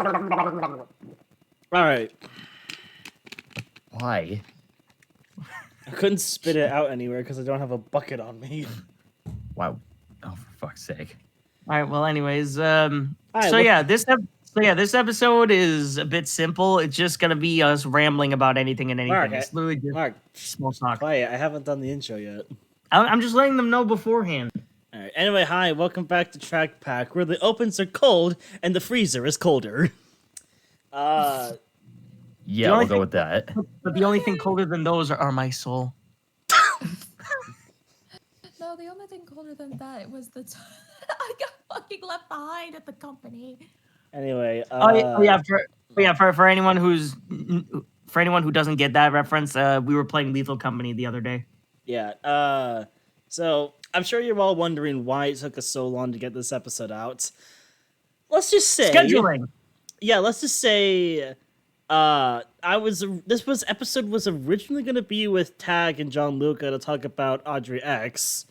All right. Why? I couldn't spit it out anywhere because I don't have a bucket on me. Wow. Oh, for fuck's sake. All right. Well, anyways, right, this episode is a bit simple. It's just gonna be us rambling about anything and anything. Mark, It's literally just Mark, small talk. quiet. I haven't done the intro yet. I'm just letting them know beforehand. All right. Anyway, hi. Welcome back to Track Pack, where the opens are cold and the freezer is colder. Yeah, we'll go with that. But the only thing colder than those are my soul. No, the only thing colder than that was the I got fucking left behind at the company. Anyway, For anyone who doesn't get that reference, we were playing Lethal Company the other day. yeah. So I'm sure you're all wondering why it took us so long to get this episode out. Let's just say Scheduling. Yeah, let's just say this episode was originally gonna be with Tag and John Luca to talk about Audrey X.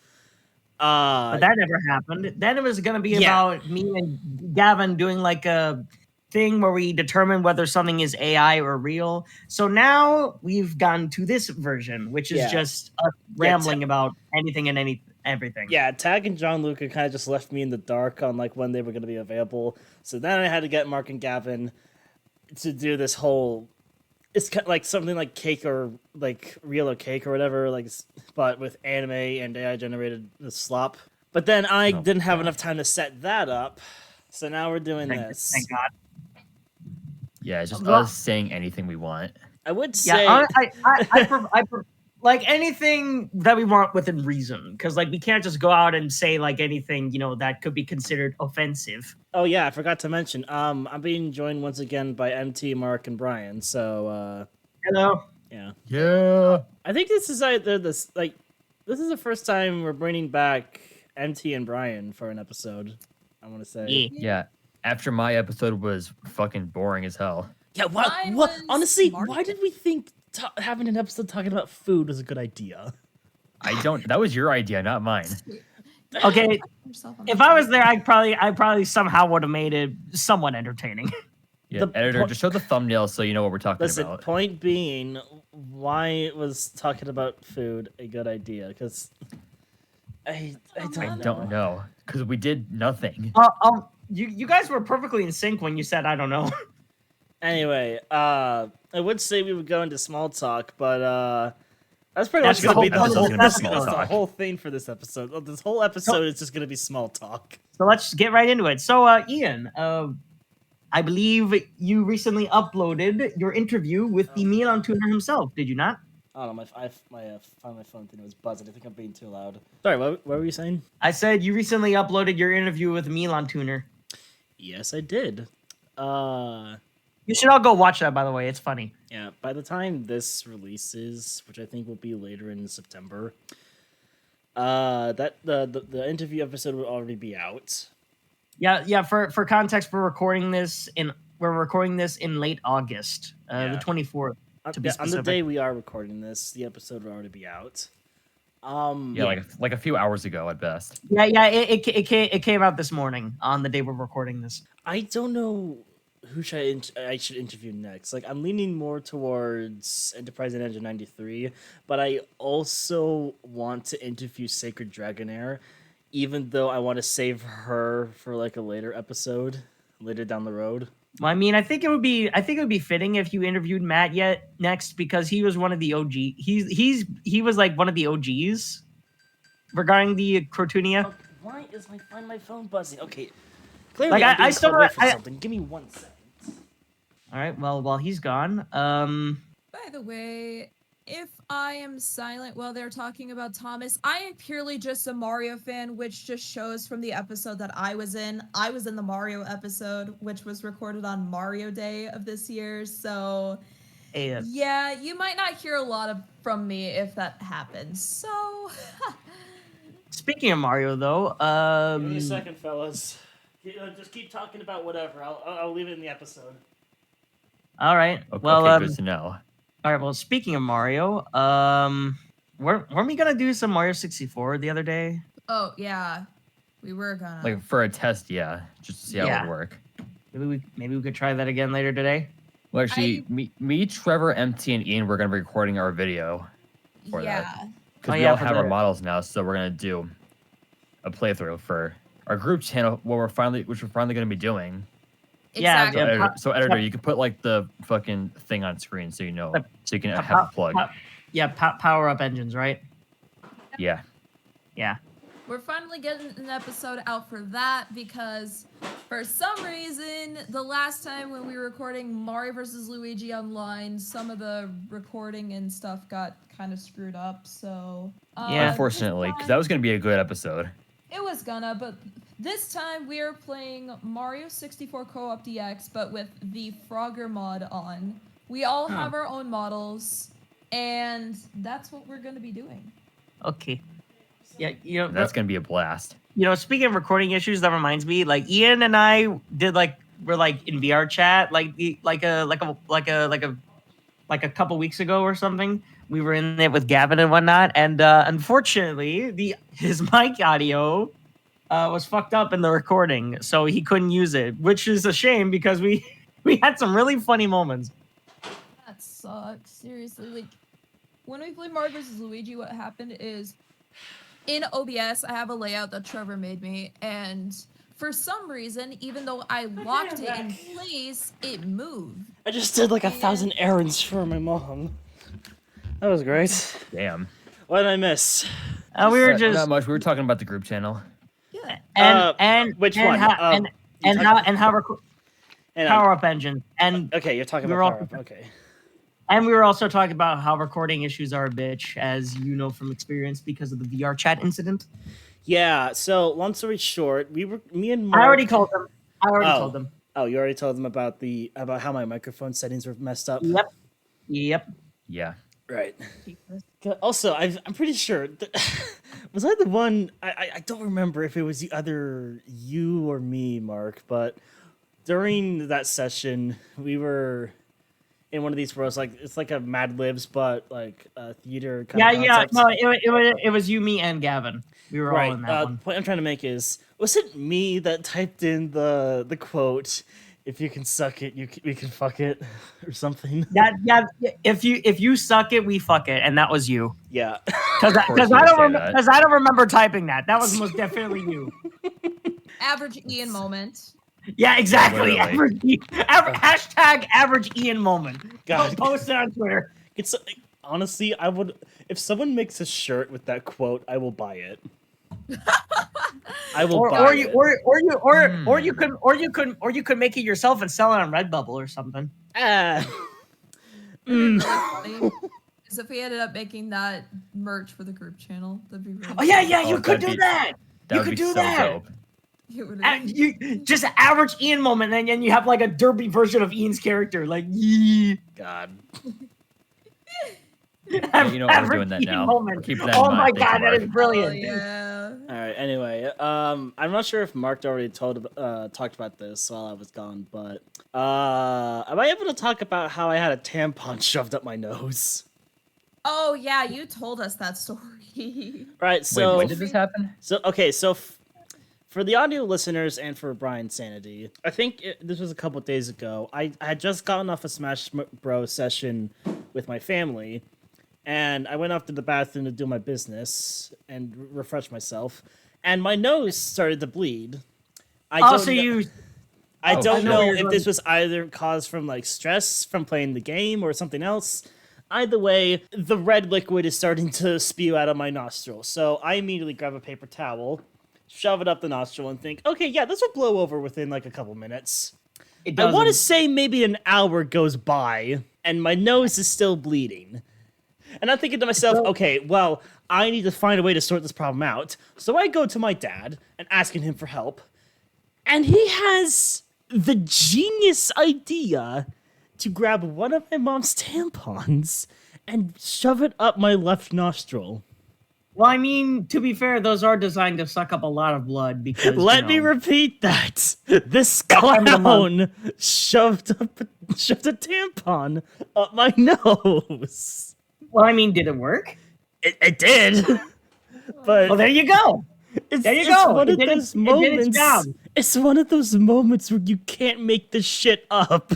But that never happened. Then it was going to be Yeah. about me and Gavin doing like a thing where we determine whether something is AI or real. So now we've gotten to this version, which is Yeah. just us rambling about anything and everything. Yeah, Tag and John Luca kind of just left me in the dark on like when they were gonna be available. So then I had to get Mark and Gavin to do this whole. It's kind of like something like Cake or like Real or Cake or whatever, like, but with anime and AI generated slop. But then I didn't have enough time to set that up, so now we're doing this. Thank God. Yeah, it's just us saying anything we want. I would say, Yeah, like anything that we want within reason, because like we can't just go out and say like anything that could be considered offensive. oh yeah, I forgot to mention, I'm being joined once again by MT, Mark, and Brian. So Hello. yeah, Yeah. I think this is this is the first time we're bringing back MT and Brian for an episode. I want to say. Yeah. Yeah. After my episode was fucking boring as hell. Yeah, what? Mine What? was Honestly, Mark. why did we think having an episode talking about food was a good idea? That was your idea, not mine. Okay. Yourself on If that I was side. there, I probably somehow would have made it somewhat entertaining. Yeah, The editor, po- just show the thumbnail so you know what we're talking Listen, about. point being, why was talking about food a good idea? Because I Don't know. Because we did nothing. You guys were perfectly in sync when you said I don't know. Anyway, I would say we would go into small talk, but that's pretty That's much going to the be whole the point of whole, this that's episode. the whole thing for this episode. This whole episode is just going to be small talk. So let's get right into it. So Ian, I believe you recently uploaded your interview with the Milan tuner himself. Did you not? I don't know, my phone thing was buzzing. I think I'm being too loud. Sorry, what were you saying? I said you recently uploaded your interview with Milan tuner. Yes, I did. You should all go watch that, by the way. It's funny. Yeah, by the time this releases, which I think will be later in September, that the interview episode will already be out. Yeah. For context, we're recording this in late August, Yeah. the 24th. To be On the specific. day we are recording this, the episode will already be out. Yeah, like a few hours ago at best. Yeah. It came out this morning on the day we're recording this. I don't know who I should interview next. Like, I'm leaning more towards Enterprise and Engine 93, but I also want to interview Sacred Dragonair, even though I want to save her for like a later episode, later down the road. Well, I mean, I think it would be fitting if you interviewed Matt next, because he was one of the OG. He was like one of the OGs regarding the Crotunia. Oh, why is my phone buzzing? Okay, clearly Like, I'm being I still- called away for I- something. Give me 1 second. All right. Well, while he's gone, By the way, if I am silent while they're talking about Thomas, I am purely just a Mario fan, which just shows from the episode that I was in. I was in the Mario episode, which was recorded on Mario Day of this year. So, hey, yeah, you might not hear a lot from me if that happens. So, speaking of Mario, though, Give me a second, fellas. Just keep talking about whatever. I'll leave it in the episode. all right. Okay, Well, good to know. all right. Well, speaking of Mario, weren't we gonna do some Mario 64 the other day? oh, yeah, we were gonna. Like for a test, yeah, just to see how it Yeah. would work. Maybe we could try that again later today. Well, actually, me, Trevor, MT, and Ian, we're gonna be recording our video for that. Because we all have our models now, so we're gonna do a playthrough for our group channel, which we're finally gonna be doing. Exactly. So editor, you can put like the fucking thing on screen, so you know, so you can have a plug. Power up engines, right? Yeah. Yeah. We're finally getting an episode out for that because for some reason, the last time when we were recording Mario vs. Luigi Online, some of the recording and stuff got kind of screwed up. So Unfortunately, because that was going to be a good episode. It was gonna, but this time we are playing Mario 64 Co-op DX, but with the Frogger mod on. We all have our own models, and that's what we're gonna be doing. Okay. Yeah, that's gonna be a blast. Speaking of recording issues, that reminds me. Like Ian and I did we're in VR chat like a couple weeks ago or something. We were in it with Gavin and whatnot, and unfortunately, his mic audio was fucked up in the recording, so he couldn't use it, which is a shame because we had some really funny moments. That sucks. Seriously, when we played Mario vs. Luigi, what happened is, in OBS, I have a layout that Trevor made me, and for some reason, even though I locked it in place, it moved. I just did like 1,000 errands for my mom. That was great. Damn. What did I miss? We were just not much. We were talking about the group channel. Yeah. And which one? Power up engine. And okay, you're talking about power up. Okay. And we were also talking about how recording issues are a bitch, as you know from experience because of the VR chat incident. Yeah. So long story short, me and Mark. I already told them. Oh, you already told them about how my microphone settings were messed up. Yep. Yeah. Right. Also, I'm pretty sure. Was I the one? I don't remember if it was either you or me, Mark. But during that session, we were in one of these worlds. It's like a Mad Libs, but like a theater kind of concept. No, it was you, me, and Gavin. We were all in that one. The point I'm trying to make is, was it me that typed in the quote? If you can suck it, we can fuck it, or something. If you suck it, we fuck it, and that was you. Yeah. Because I don't remember typing that. That was most definitely you. Average Ian moment. Yeah, exactly. Literally. Hashtag average Ian moment. God. Post it on Twitter. It's honestly, I would, if someone makes a shirt with that quote, I will buy it. I will buy it. Or you could make it yourself and sell it on Redbubble or something. Really funny is if we ended up making that merch for the group channel. That'd be really. Oh yeah, you could do that. That would be so dope. You just average Ian moment, and then you have like a derpy version of Ian's character, like yee. God. Yeah, you know we're doing that now. We're keeping that in mind. My God, that is brilliant. Oh, yeah. All right. Anyway, I'm not sure if Mark already talked about this while I was gone, but am I able to talk about how I had a tampon shoved up my nose? Oh yeah, you told us that story. Right. So wait, when did this happen? So okay. So for the audio listeners and for Brian's sanity, I think this was a couple days ago. I had just gotten off a Smash Bros session with my family. And I went off to the bathroom to do my business and refresh myself, and my nose started to bleed. I don't know if this was either caused from like stress from playing the game or something else. Either way, the red liquid is starting to spew out of my nostril. So I immediately grab a paper towel, shove it up the nostril, and think, okay, yeah, this will blow over within like a couple minutes. I want to say maybe an hour goes by, and my nose is still bleeding. And I'm thinking to myself, okay, well, I need to find a way to sort this problem out. So I go to my dad and asking him for help. And he has the genius idea to grab one of my mom's tampons and shove it up my left nostril. Well, I mean, to be fair, those are designed to suck up a lot of blood because. Let me repeat that. This clown shoved a tampon up my nose. Well, I mean, did it work? It did. But well, there you go. It's one of those moments. It's one of those moments where you can't make this shit up.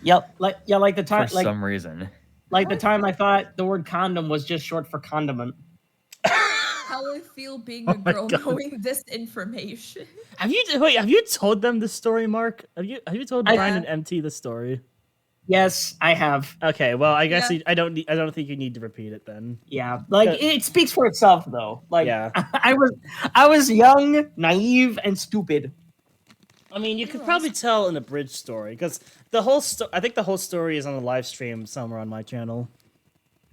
Yep. Like the time, For some reason. Like the time I thought the word condom was just short for condiment. How I feel being a girl knowing this information. Have you told them the story, Mark? Have you told Brian and MT the story? Yes, I have. Okay, well, I guess I don't think you need to repeat it then. Yeah, like it speaks for itself though. Like yeah. I was young, naive, and stupid. I mean, you could probably tell an abridged story because I think the whole story is on a live stream somewhere on my channel.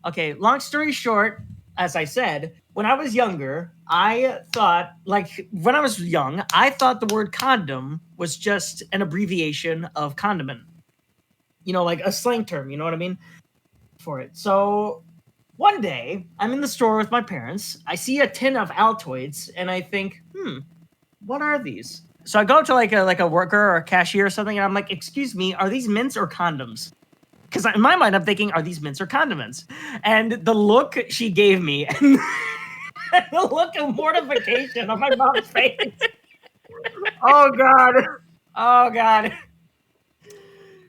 Okay, long story short, as I said, when I was younger, I thought the word condom was just an abbreviation of condiment. You know, like a slang term, you know what I mean? For it. So one day, I'm in the store with my parents. I see a tin of Altoids, and I think, what are these? So I go up to like a worker or a cashier or something, and I'm like, excuse me, are these mints or condoms? Because in my mind, I'm thinking, are these mints or condiments? And the look she gave me, and the look of mortification on my mom's face. Oh, God. Oh, God.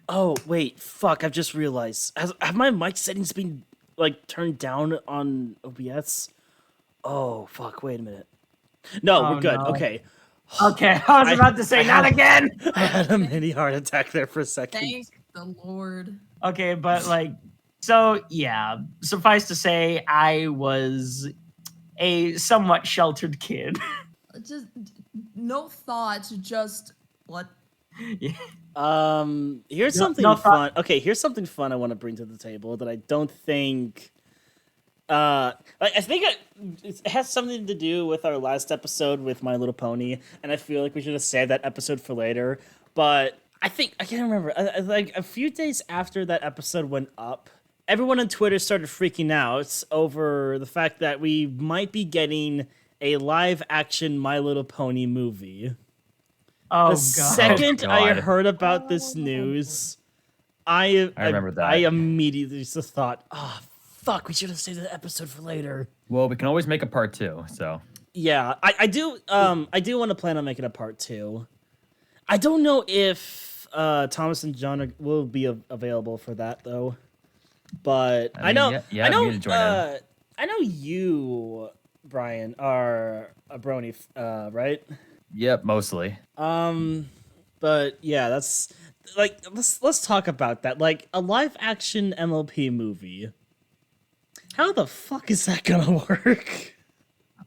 Oh, wait, fuck, I've just realized. Have my mic settings been, like, turned down on OBS? Oh, fuck, wait a minute. No, we're good, okay. Okay, I was about to say, not again! I had a mini heart attack there for a second. Thank the Lord. Okay, but, like, so, yeah, suffice to say, I was a somewhat sheltered kid. Just, no thoughts, just, what? Yeah. Here's something fun. Okay, here's something fun I want to bring to the table that I don't think. I think it has something to do with our last episode with My Little Pony, and I feel like we should have saved that episode for later. But I can't remember. Like a few days after that episode went up, everyone on Twitter started freaking out over the fact that we might be getting a live-action My Little Pony movie. Oh, God. Second I heard about this news, I remember that. I immediately just thought, oh, fuck, we should have saved the episode for later. Well, we can always make a part 2, so. Yeah, I do want to plan on making a part 2. I don't know if Thomas and John will be available for that, though. But I know you, Brian, are a brony, right? Yep, mostly. But yeah, that's like let's talk about that. Like a live action MLP movie. How the fuck is that gonna work?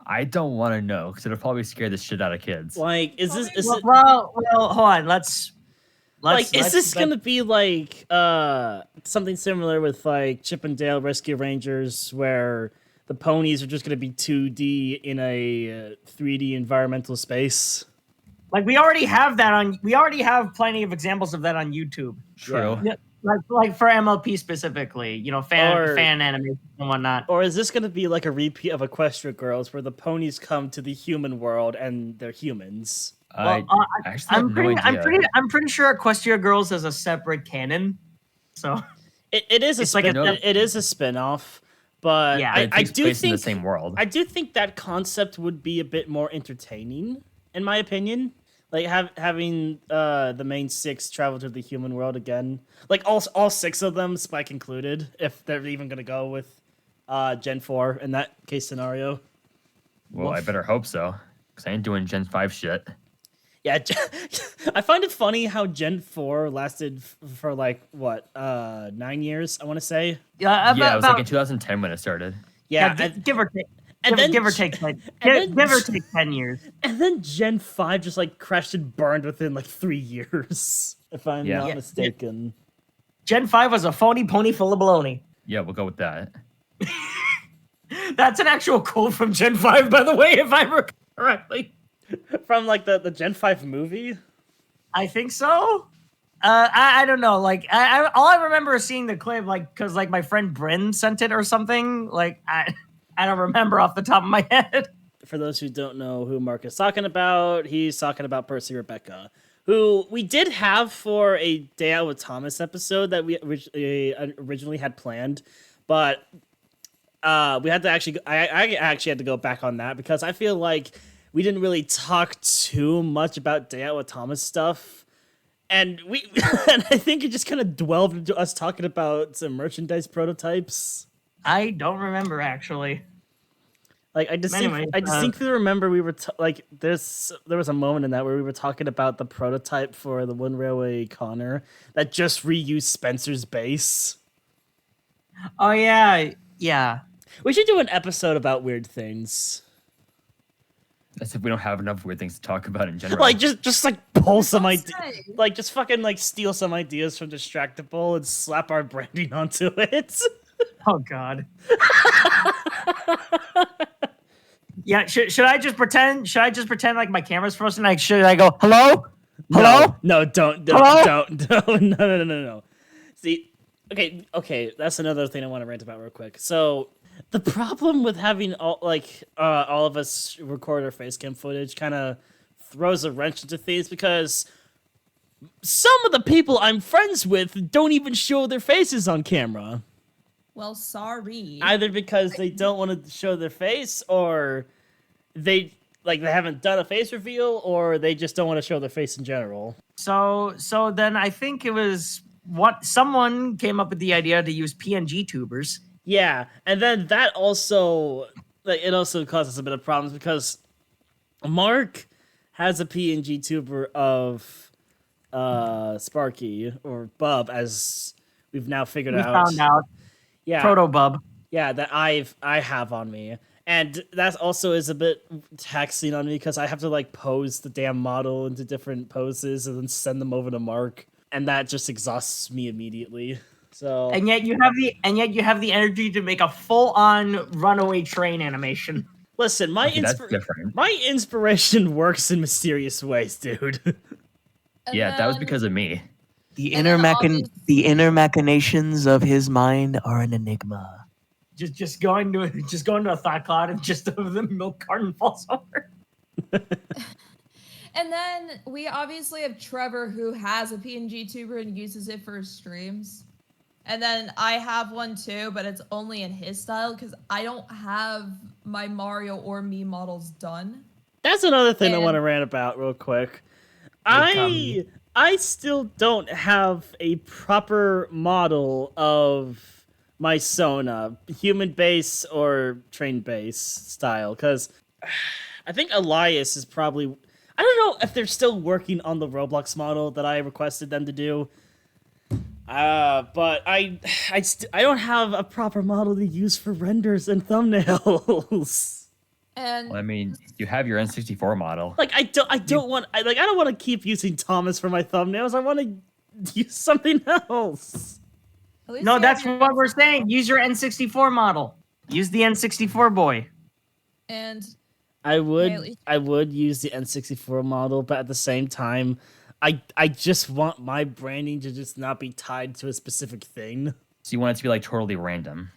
I don't want to know because it'll probably scare the shit out of kids. Like, is this? Well, hold on. Let's is this gonna be like something similar with like Chip and Dale Rescue Rangers, where the ponies are just gonna be 2D in a 3D environmental space? Like we already have plenty of examples of that on YouTube. True. Yeah, like for MLP specifically, you know, fan animation and whatnot. Or is this going to be like a repeat of Equestria Girls, where the ponies come to the human world and they're humans? I'm pretty sure Equestria Girls has a separate canon. So it is a spin-off, but yeah, I do think in the same world. I do think that concept would be a bit more entertaining, in my opinion. Like having the main 6 travel to the human world again, like all 6 of them, Spike included, if they're even gonna go with Gen 4 in that case scenario. Well, I better hope so, because I ain't doing Gen 5 shit. Yeah, I find it funny how Gen 4 lasted for like what 9 years, I want to say. Yeah, it was like in 2010 when it started. Yeah, give or take. Give or take 10 years. And then Gen 5 just like crashed and burned within like 3 years, if I'm not mistaken. Gen 5 was a phony pony full of baloney. Yeah, we'll go with that. That's an actual quote from Gen 5, by the way, if I remember correctly. From like the Gen 5 movie? I think so. I don't know. Like all I remember is seeing the clip, like because like my friend Bryn sent it or something. Like I don't remember off the top of my head. For those who don't know who Mark is talking about, he's talking about Percy Rebecca, who we did have for a Day Out with Thomas episode that we originally had planned, but we had to actually. I actually had to go back on that because I feel like we didn't really talk too much about Day Out with Thomas stuff. And and I think it just kind of dwelled into us talking about some merchandise prototypes. I don't remember actually. Like I distinctly remember we were there was a moment in that where we were talking about the prototype for the One Railway Connor that just reused Spencer's base. Oh yeah. We should do an episode about weird things. That's if we don't have enough weird things to talk about in general. Like just like pull some ideas, like just fucking like steal some ideas from Distractable and slap our branding onto it. Oh God. Yeah, should I just pretend? Should I just pretend like my camera's frozen? Like, should I go hello? Hello? No, don't. No. See, okay, that's another thing I want to rant about real quick. So the problem with having all of us record our face cam footage kind of throws a wrench into things because some of the people I'm friends with don't even show their faces on camera. Well, sorry. Either because they don't want to show their face, or they haven't done a face reveal, or they just don't want to show their face in general. So then I think it was someone came up with the idea to use PNG tubers. Yeah, and then that also it also causes a bit of problems because Mark has a PNG tuber of Sparky or Bub, as we've now figured out. We found out. Yeah, Proto Bub. Yeah, that I have on me, and that also is a bit taxing on me because I have to like pose the damn model into different poses and then send them over to Mark, and that just exhausts me immediately. So and yet you have the energy to make a full-on runaway train animation. Listen, my inspiration works in mysterious ways, dude. Yeah, that was because of me. The inner machinations of his mind are an enigma. Just going to a thought cloud and just the milk carton falls over. And then we obviously have Trevor, who has a PNG tuber and uses it for his streams. And then I have one too, but it's only in his style because I don't have my Mario or me models done. That's another thing I want to rant about real quick. I still don't have a proper model of my Sona, human base or train base style, because I think Elias is probably... I don't know if they're still working on the Roblox model that I requested them to do. But I don't have a proper model to use for renders and thumbnails. And well, I mean, you have your N64 model. Like I don't want to keep using Thomas for my thumbnails. I want to use something else. No, that's what we're saying. Use your N64 model. Use the N64 boy. And I would use the N64 model, but at the same time, I just want my branding to just not be tied to a specific thing. So you want it to be like totally random.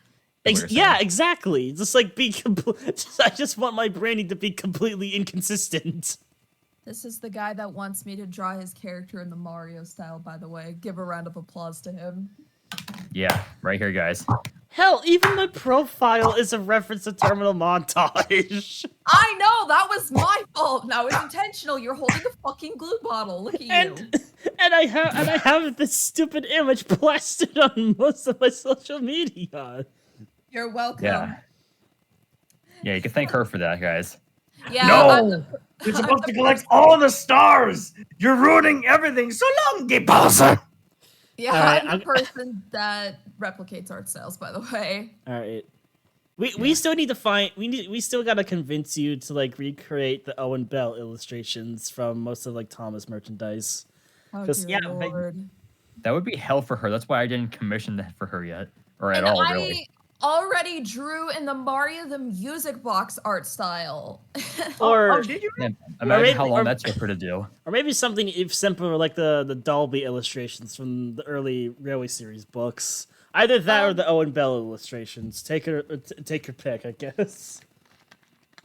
Yeah, exactly. Just like I just want my branding to be completely inconsistent. This is the guy that wants me to draw his character in the Mario style, by the way. Give a round of applause to him. Yeah, right here, guys. Hell, even my profile is a reference to Terminal Montage. I know, that was my fault. Now it's intentional. You're holding a fucking glue bottle. Look at you. And I have this stupid image plastered on most of my social media. You're welcome. Yeah, you can thank her for that, guys. Yeah. No! You're supposed to collect all the stars! You're ruining everything! So long, gay bowser! Yeah, I'm the person that replicates art styles, by the way. Alright. We still need to find... We still gotta convince you to, like, recreate the Owen Bell illustrations from most of, like, Thomas merchandise. Oh, dear Lord. That would be hell for her. That's why I didn't commission that for her yet. Or at all, really. Already drew in the Mario the Music Box art style. Or did you? Yeah, imagine how long that took her to do. Or maybe something if simpler like the Dolby illustrations from the early Railway series books. Either that or the Owen Bell illustrations. Take your pick, I guess.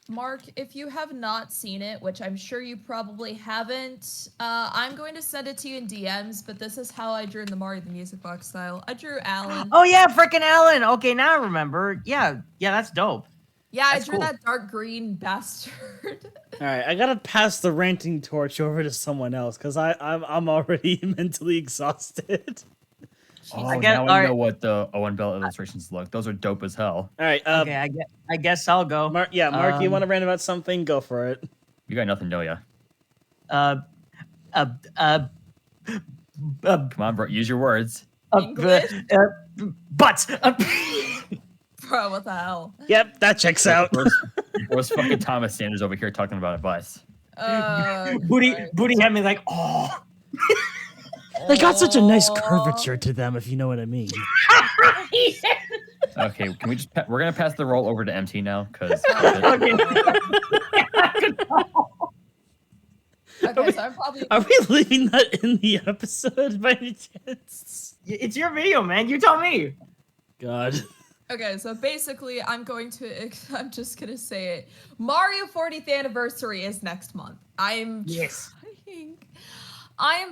Mark, if you have not seen it, which I'm sure you probably haven't, I'm going to send it to you in DMs, but this is how I drew in the Mario the Music Box style. I drew Alan. Oh yeah, frickin' Alan! Okay, now I remember. Yeah, that's dope. Yeah, I drew that dark green bastard. All right, I gotta pass the ranting torch over to someone else because I'm already mentally exhausted. Oh, now I know what the Owen Bell illustrations look. Those are dope as hell. All right. Okay, I guess I'll go. Mark, you want to rant about something? Go for it. You got nothing, don't you? Come on, bro. Use your words. English? Butts. Bro, what the hell? Yep, that checks out. Where's fucking Thomas Sanders over here talking about a bus? Booty had me like, oh. They got such a nice curvature to them, if you know what I mean. Okay, can we just? We're gonna pass the role over to MT now, because. Okay, so I'm probably. Are we leaving that in the episode by any chance? It's your video, man. You tell me. God. Okay, so basically, I'm just gonna say it. Mario 40th anniversary is next month. I am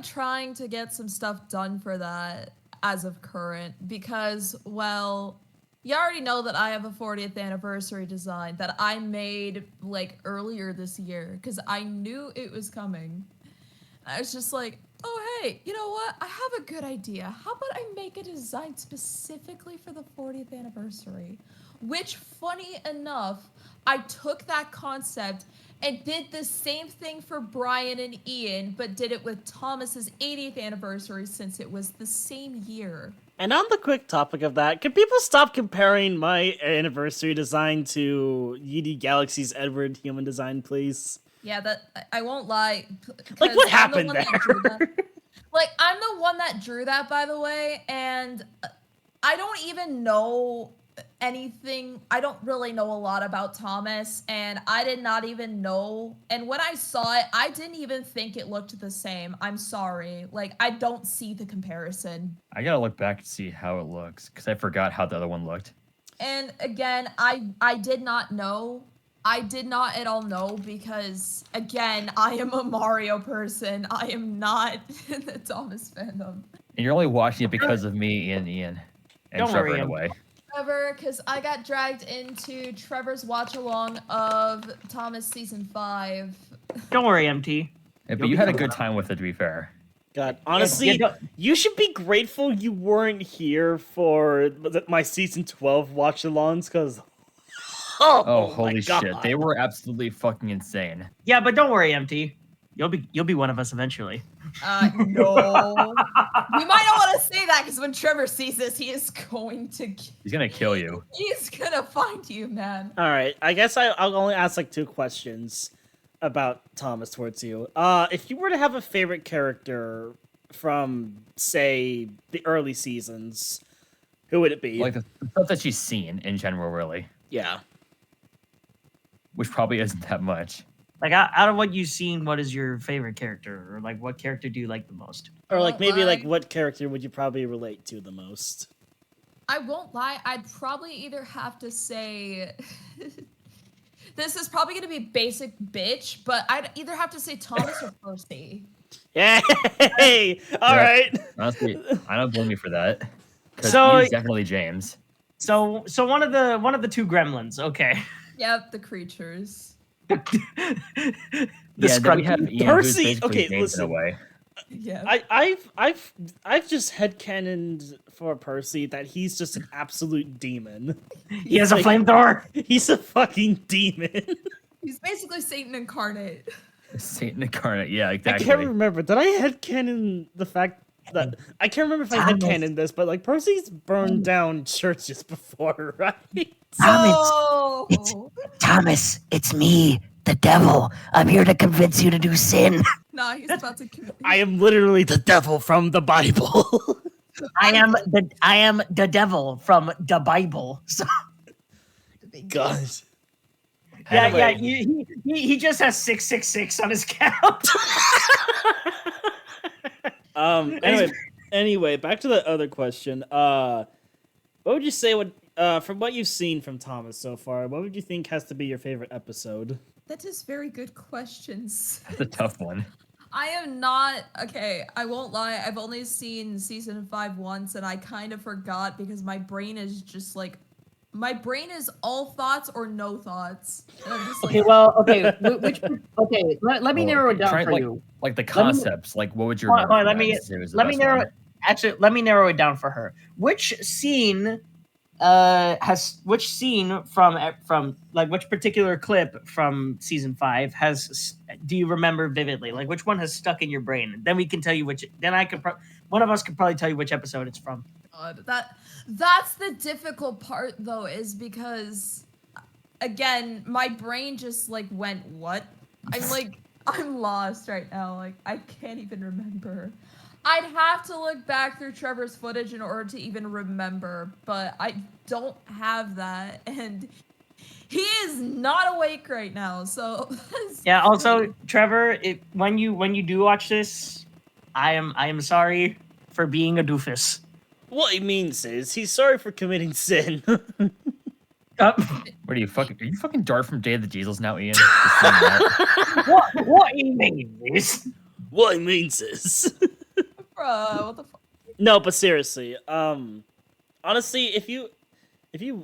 trying to get some stuff done for that as of current because, well, you already know that I have a 40th anniversary design that I made like earlier this year because I knew it was coming. I was just like, oh, hey, you know what? I have a good idea. How about I make a design specifically for the 40th anniversary? Which, funny enough, I took that concept and did the same thing for Brian and Ian, but did it with Thomas's 80th anniversary since it was the same year. And on the quick topic of that, can people stop comparing my anniversary design to Yeetie Galaxy's Edward human design, please? Yeah, that I won't lie. Like, what happened there? Like, I'm the one that drew that, by the way, and I don't even know anything. I don't really know a lot about Thomas, and I did not even know. And when I saw it, I didn't even think it looked the same. I'm sorry. Like, I don't see the comparison. I gotta look back to see how it looks, because I forgot how the other one looked. And again, I did not know. I did not at all know because, again, I am a Mario person. I am not in the Thomas fandom. And you're only watching it because of me and Ian. And Trevor, in a way. Trevor, because I got dragged into Trevor's watch-along of Thomas Season 5. Don't worry, MT. Yeah, but you had a good time with it, to be fair. God, honestly, you should be grateful you weren't here for my Season 12 watch-alongs, because... Oh, holy shit. They were absolutely fucking insane. Yeah, but don't worry, MT. You'll be one of us eventually. No. We might not want to say that because when Trevor sees this, he is going to... He's going to kill you. He's going to find you, man. All right. I guess I'll only ask like 2 questions about Thomas towards you. If you were to have a favorite character from, say, the early seasons, who would it be? Like the stuff that she's seen in general, really. Yeah. Which probably isn't that much. Like, out of what you've seen, what is your favorite character? Or, like, what character do you like the most? Or, like, maybe, like, what character would you probably relate to the most? I won't lie. I'd probably either have to say... This is probably going to be basic bitch, but I'd either have to say Thomas or Percy. Yay! All right. Honestly, I don't blame you for that. Because he's definitely James. So one of the 2 gremlins, okay. Yep, the creatures. Then we have Ian, Percy. Okay, listen. In a way. Yeah. I've just headcanoned for Percy that he's just an absolute demon. He has a flamethrower. He's a fucking demon. He's basically Satan incarnate. Satan incarnate, yeah, exactly. I can't remember. Did I headcanon the fact that I can't remember if I headcanoned this, but like Percy's burned down churches before, right? Thomas, it's me, the devil. I'm here to convince you to do sin. Nah, he's about to convince. I am literally the devil from the Bible. I am the devil from the Bible. So. God. Yeah, anyway. He just has 666 on his count. Anyway, back to the other question. What would you say from what you've seen from Thomas so far, what would you think has to be your favorite episode? That is very good questions. That's a tough one. I am not... Okay, I won't lie. I've only seen Season 5 once, and I kind of forgot because my brain is just, like, my brain is all thoughts or no thoughts. And I'm just like, Okay, well, okay, okay, let me narrow it down for you. Like the concepts, like what would you Hold remember? on, let me narrow it. Actually, let me narrow it down for her. Which scene from like which particular clip from season 5 do you remember vividly? Like which one has stuck in your brain? Then we can tell you which. Then one of us could probably tell you which episode it's from. That's the difficult part though, is because again, my brain just like went what? I'm lost right now. Like I can't even remember. I'd have to look back through Trevor's footage in order to even remember, but I don't have that, and he is not awake right now. So yeah. Also, Trevor, when you do watch this, I am sorry for being a doofus. What he means is he's sorry for committing sin. What are you fucking Dart from Day of the Jesus now, Ian? What he means is. What he means is. Bruh, what the fuck? No, but seriously, honestly, if you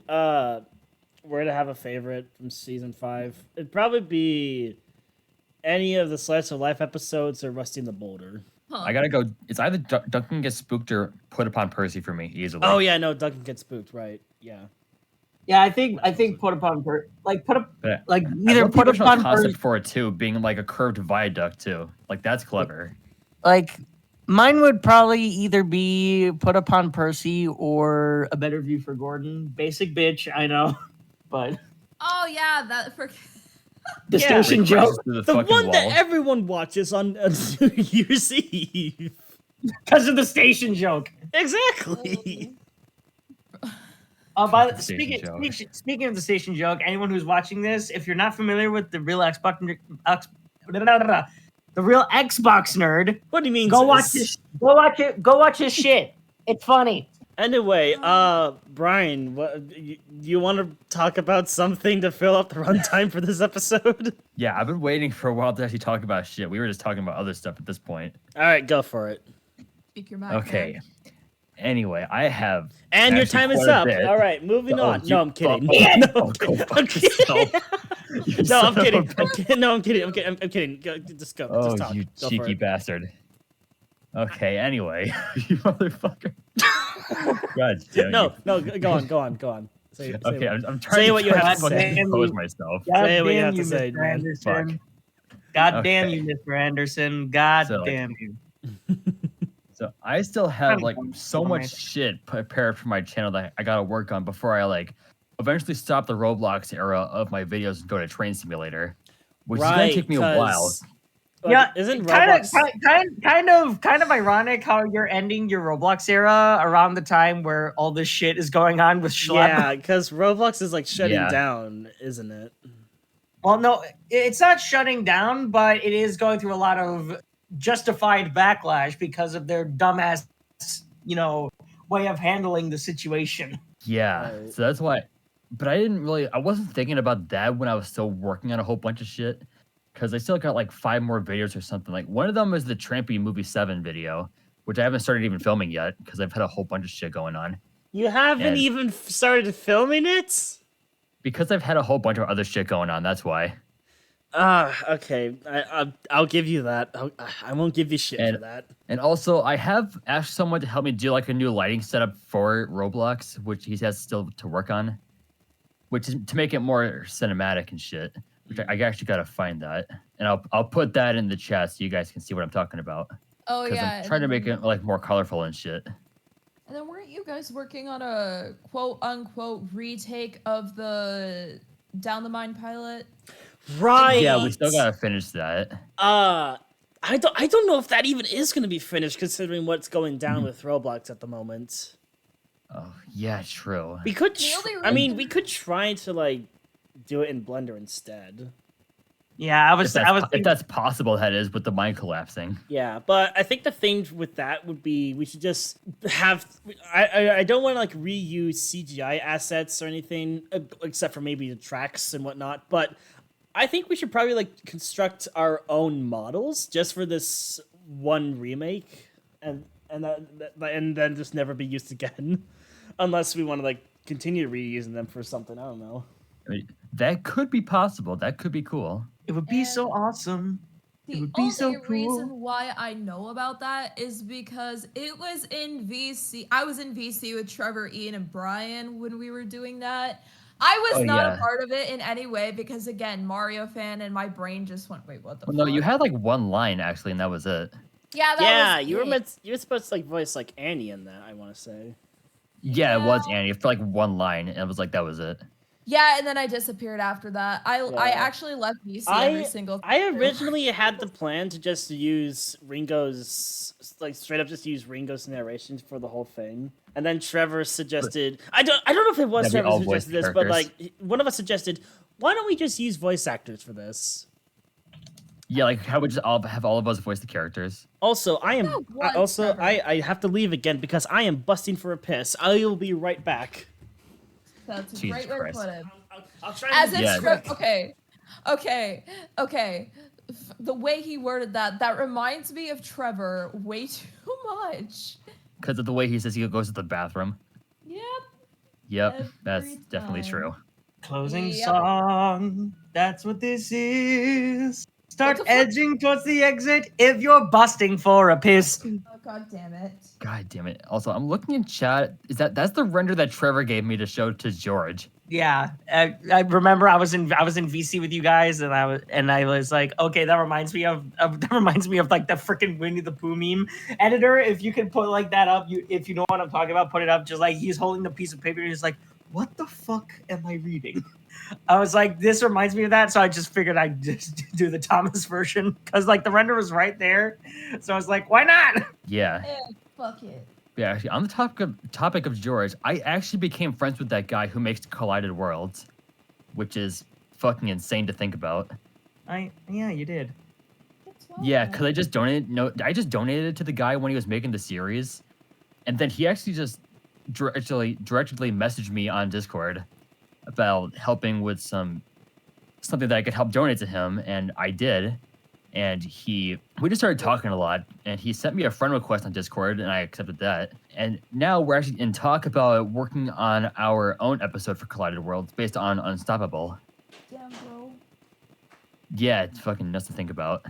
were to have a favorite from season 5, it'd probably be any of the Slice of Life episodes or Rusty in the Boulder. Huh. I gotta go. It's either Duncan gets spooked or Put Upon Percy for me easily. Oh yeah, no, Duncan gets spooked, right? Yeah. Yeah, I think Put Upon Percy, either Put Upon concept for it too, being like a curved viaduct too. Like that's clever. Like mine would probably either be Put Upon Percy or A Better View for Gordon. Basic bitch, I know, but Oh yeah, that for the station joke, the one that everyone watches on New Year's Eve because of the station joke. Exactly. Speaking of the station joke, anyone who's watching this, if you're not familiar with the real Xbox nerd, What do you mean? Go watch his shit. It's funny. Anyway, Brian, what you want to talk about something to fill up the runtime for this episode? Yeah, I've been waiting for a while to actually talk about shit. We were just talking about other stuff at this point. All right, go for it. Speak your mind. Okay. Man. Anyway, I have. And your time is up. All right, moving on. No, I'm kidding. No, I'm kidding. No, I'm kidding. I'm kidding. Just go. Oh, just talk. you Go cheeky bastard. Okay, anyway, you motherfucker. God damn No, go on. I'm trying say what you have to fucking say. compose myself. Say what you have to say, man. Fuck. God damn you, Mr. Anderson. God damn you. So I still have like so much shit prepared for my channel that I gotta work on before I like eventually stop the Roblox era of my videos and go to Train Simulator, which is gonna take me a while. Like, yeah, isn't Roblox kind of ironic how you're ending your Roblox era around the time where all this shit is going on with Schlep? Yeah, because Roblox is like shutting down, isn't it? Well, no, it's not shutting down, but it is going through a lot of justified backlash because of their dumbass, way of handling the situation. Yeah, right. So that's why. But I wasn't thinking about that when I was still working on a whole bunch of shit. Because I still got like 5 more videos or something. Like one of them is the Trampy Movie 7 video, which I haven't started even filming yet because I've had a whole bunch of shit going on. You haven't even started filming it? Because I've had a whole bunch of other shit going on. That's why. Okay. I'll give you that. I won't give you shit for that. And also, I have asked someone to help me do like a new lighting setup for Roblox, which he has still to work on, which is to make it more cinematic and shit. Which I actually gotta find that, and I'll put that in the chat so you guys can see what I'm talking about. Oh yeah, I'm trying to make it like more colorful and shit. And then weren't you guys working on a quote unquote retake of the Down the Mine pilot? Right. Yeah, we still gotta finish that. I don't know if that even is gonna be finished considering what's going down with Roblox at the moment. Oh yeah, true. We could. We could try to like do it in Blender instead. Yeah, if that's possible, that is with the mine collapsing. Yeah, but I think the thing with that would be we should just have. I don't want to like reuse CGI assets or anything, except for maybe the tracks and whatnot. But I think we should probably like construct our own models just for this one remake, and then just never be used again, unless we want to like continue reusing them for something. I don't know. I mean, that could be possible. That could be cool. It would be so awesome. It would be so cool. Reason why I know about that is because it was in VC. I was in VC with Trevor, Ian, and Brian when we were doing that. I was not a part of it in any way because, again, Mario fan, and my brain just went, wait, what the fuck? No, you had like one line actually, and that was it. Yeah, you were supposed to like voice like Annie in that. I want to say. Yeah, it was Annie for like one line, and it was like that was it. Yeah, and then I disappeared after that. I actually left VC every single time. I originally had the plan to just use Ringo's, like straight up just use Ringo's narration for the whole thing. And then Trevor suggested, I don't know if it was Trevor who suggested this, but like one of us suggested, why don't we just use voice actors for this? Yeah, like how would just have all of us voice the characters? Also, I have to leave again because I am busting for a piss. I will be right back. That's a Jesus great way Christ. to put it. I'll try. As it's okay. The way he worded that reminds me of Trevor way too much. Because of the way he says he goes to the bathroom. Yep, that's definitely true. Closing song. That's what this is. Start edging towards the exit if you're busting for a piss. Oh, God damn it. God damn it. Also, I'm looking in chat. That's the render that Trevor gave me to show to George. Yeah, I remember I was in VC with you guys, and I was like, okay, that reminds me of like the freaking Winnie the Pooh meme. Editor, if you can put like that up, if you know what I'm talking about, put it up. Just like he's holding the piece of paper, and he's like, what the fuck am I reading? I was like, this reminds me of that, so I just figured I'd just do the Thomas version because like the render was right there, so I was like, why not? Yeah. Fuck it. Yeah, actually, on the topic of George, I actually became friends with that guy who makes Collided Worlds, which is fucking insane to think about. Yeah, you did. Yeah, because I just donated it to the guy when he was making the series, and then he actually just directly messaged me on Discord about helping with something that I could help donate to him, and I did. And we just started talking a lot, and he sent me a friend request on Discord, and I accepted that. And now we're actually in talk about working on our own episode for Collided Worlds based on Unstoppable. Damn, bro. Yeah, it's fucking nuts to think about.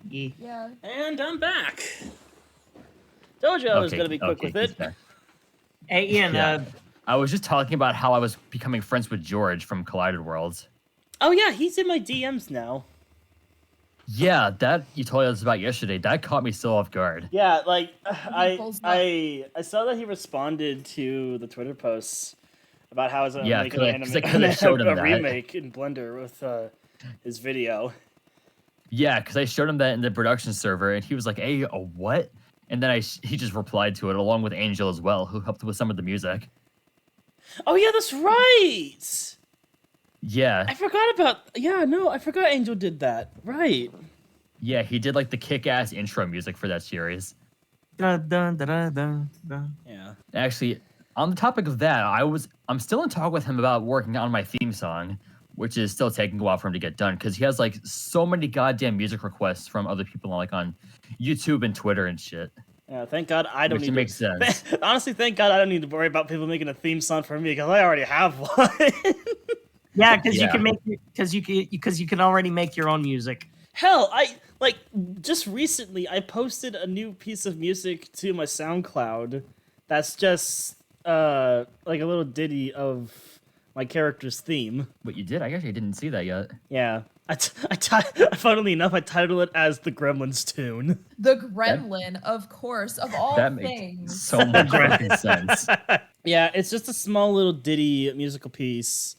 Yeah. And I'm back. Told you I was gonna be quick with it. Hey, Ian. I was just talking about how I was becoming friends with George from Collided Worlds. Oh yeah, he's in my DMs now. Yeah, that you told us about yesterday. That caught me so off guard. Yeah, like I saw that he responded to the Twitter posts about how he's making a remake in Blender with his video. Yeah, because I showed him that in the production server, and he was like, "Hey, a what?" And then he just replied to it along with Angel as well, who helped with some of the music. Oh yeah, that's right. Yeah. I forgot Angel did that. Right. Yeah, he did like the kick-ass intro music for that series. Dun, dun, dun, dun, dun, dun. Yeah. Actually, on the topic of that, I'm still in talk with him about working on my theme song, which is still taking a while for him to get done because he has like so many goddamn music requests from other people on YouTube and Twitter and shit. Yeah, thank God I don't need to make sense. Honestly, thank God I don't need to worry about people making a theme song for me because I already have one. Yeah, because you can already make your own music. Hell, just recently I posted a new piece of music to my SoundCloud. That's just like a little ditty of my character's theme. What you did? I actually didn't see that yet. Yeah. Funnily enough, I titled it as the Gremlins tune. The Gremlin, of course, of all that things. Makes so much fucking sense. Yeah, it's just a small little ditty musical piece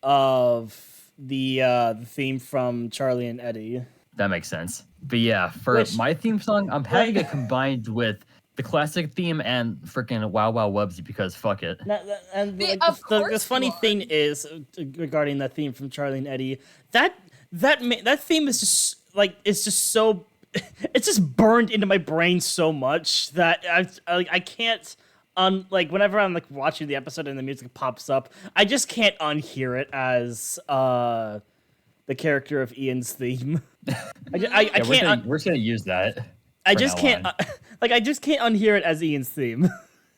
of the theme from Charlie and Eddie. That makes sense. But yeah, for my theme song, I'm having it combined with the classic theme and freaking Wow Wow Wubsy because fuck it. The funny thing is regarding that theme from Charlie and Eddie, that theme is just like it's just burned into my brain so much that I can't whenever I'm like watching the episode and the music pops up, I just can't unhear it as the character of Ian's theme. I can't. We're just gonna use that. I just can't. I just can't unhear it as Ian's theme.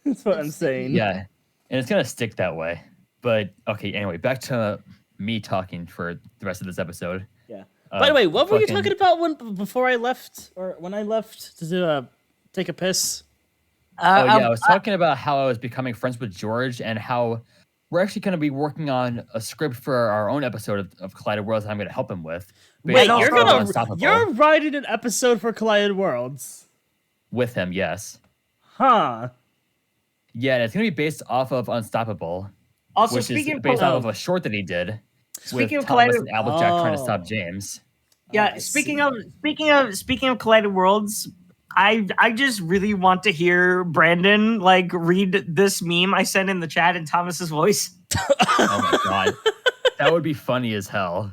That's what I'm saying. Yeah, and it's gonna stick that way. But okay, anyway, back to me talking for the rest of this episode. Yeah. By the way, what were you talking about before I left, or when I left to take a piss? I was talking about how I was becoming friends with George and how we're actually going to be working on a script for our own episode of Collided Worlds that I'm going to him with. Wait, you're writing an episode for Collided Worlds? With him, yes. Huh. Yeah, and it's going to be based off of Unstoppable. Also, which is based off of a short that he did. Speaking with of Thomas Collided, and Applejack trying to stop James. Yeah, speaking of Collided Worlds, I just really want to hear Brandon like read this meme I sent in the chat in Thomas's voice. Oh my god, that would be funny as hell.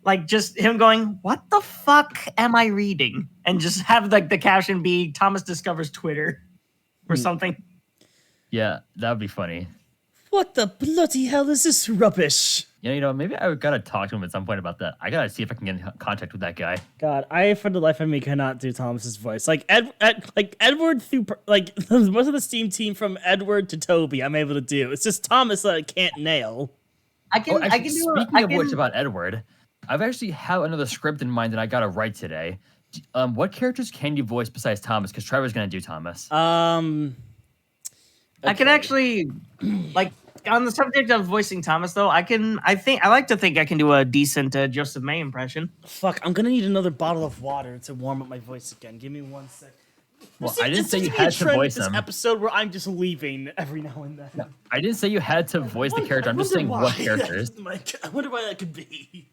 Like just him going, "What the fuck am I reading?" and just have like the caption be Thomas discovers Twitter or something. Yeah, that would be funny. What the bloody hell is this rubbish? Yeah, maybe I gotta talk to him at some point about that. I gotta see if I can get in contact with that guy. God, I for the life of me cannot do Thomas's voice. Like Edward through like most of the Steam team from Edward to Toby, I'm able to do. It's just Thomas that I can't nail. I can do. Speaking of which, about Edward, I've actually have another script in mind that I gotta write today. What characters can you voice besides Thomas? Because Trevor's gonna do Thomas. Okay. I can actually like. On the subject of voicing Thomas, though, I like to think I can do a decent Joseph May impression. Fuck, I'm gonna need another bottle of water to warm up my voice again. Give me 1 sec. Well, I didn't say you had to voice him. This episode where I'm just leaving every now and then. No, I didn't say you had to voice the character. I'm just saying what characters. I wonder why that could be.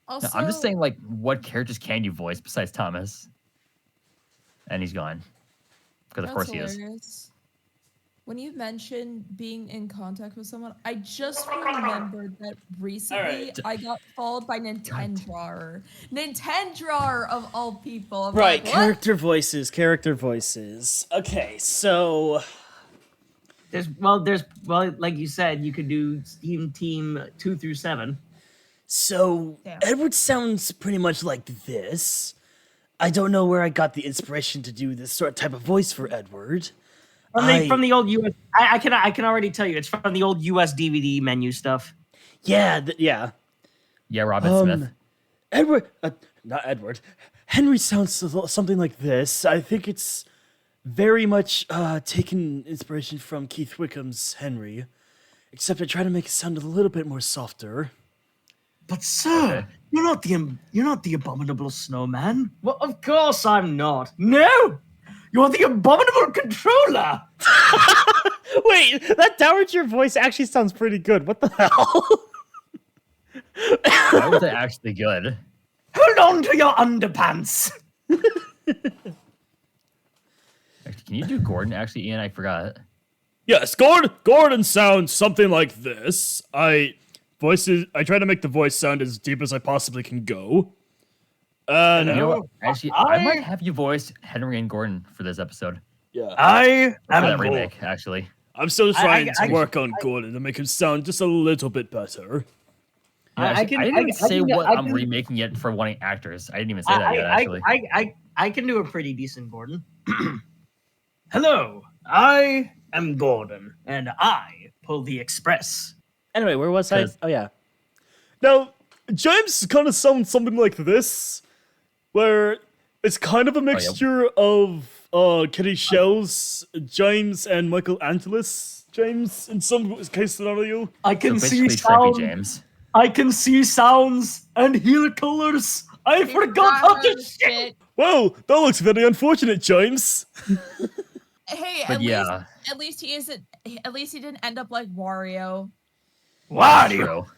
Also, No, I'm just saying, like, what characters can you voice besides Thomas? And he's gone. Because of course he is. When you mentioned being in contact with someone, I just remembered that recently I got followed by Nintendrar. Nintendrar of all people. I'm right, like, character voices. Okay, so There's like you said, you could do Steam Team 2 through 7. So Damn. Edward sounds pretty much like this. I don't know where I got the inspiration to do this sort of type of voice for Edward. From the old US, I can already tell you it's from the old US DVD menu stuff. Yeah, Yeah, Robin Smith. Not Edward. Henry sounds something like this. I think it's very much taken inspiration from Keith Wickham's Henry, except I try to make it sound a little bit more softer. But sir, you're not the abominable snowman. Well, of course I'm not. No. You're the abominable controller! Wait, that Dowager voice actually sounds pretty good. What the hell? Why was it actually good? Hold on to your underpants! Actually, can you do Gordon? Actually, Ian, I forgot. Yes, Gordon sounds something like this. I try to make the voice sound as deep as I possibly can go. You know what? Actually, I might have you voice Henry and Gordon for this episode. Yeah. I am that remake, actually. I'm still trying to work on Gordon to make him sound just a little bit better. Yeah, I didn't even say what I'm remaking yet for wanting actors. I didn't even say that yet, actually. I can do a pretty decent Gordon. Hello, I am Gordon, and I pull the express. Anyway, where was I? Oh, yeah. Now, James kind of sounds something like this, where it's kind of a mixture of Kitty Shells, James, and Michael Angelis James in some case scenario. I can so see sounds. James. I can see sounds and hear colors. I forgot how to shit. Well, that looks very unfortunate, James. Hey, but at least he isn't. At least he didn't end up like Wario. Wario.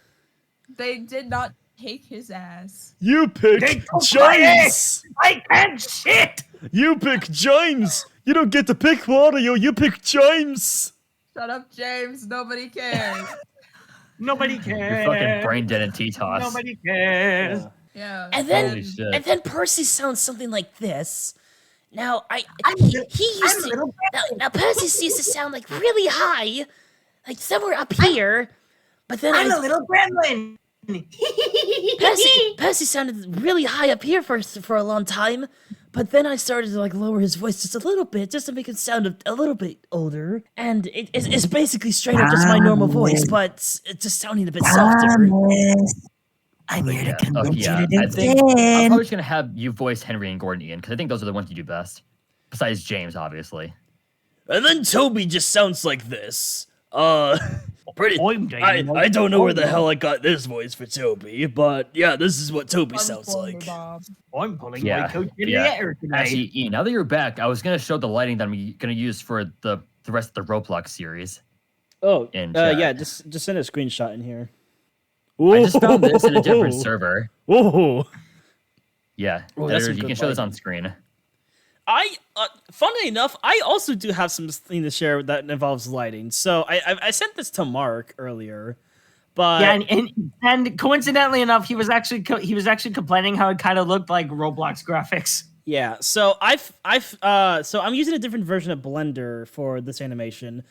They did not take his ass. You pick James. I can't shit. You pick James. You don't get to pick Wario. You pick James. Shut up, James. Nobody cares. Nobody cares. You're fucking brain dead and T-toss. Nobody cares. Yeah. And then Percy sounds something like this. Now now Percy used to sound like really high, like somewhere up here. But then I'm a little gremlin. Percy sounded really high up here for a long time, But then I started to like lower his voice just a little bit, just to make it sound a little bit older. And it's basically straight up just my normal voice, but it's just sounding a bit softer. I'm here to Oh, convince yeah. you to do I think it I'm again. probably just gonna have you voice Henry and Gordon, Ian, because I think those are the ones you do best. Besides James, obviously. And then Toby just sounds like this. Pretty. I'm doing I don't know where the hell I got this voice for Toby, but yeah, this is what Toby sounds like. I'm pulling Yeah, my coach in yeah. the air today. Actually, Ian, now that you're back, I was gonna show the lighting that I'm gonna use for the rest of the Roblox series. Oh, In chat. yeah, just send a screenshot in here. I just found this in a different server. Whoa. Yeah, Oh, that's you some can good show this lighting. on screen. Funnily enough, I also do have something to share that involves lighting. So I sent this to Mark earlier, but Yeah, and coincidentally enough, he was actually complaining how it kind of looked like Roblox graphics. yeah. So so I'm using a different version of Blender for this animation,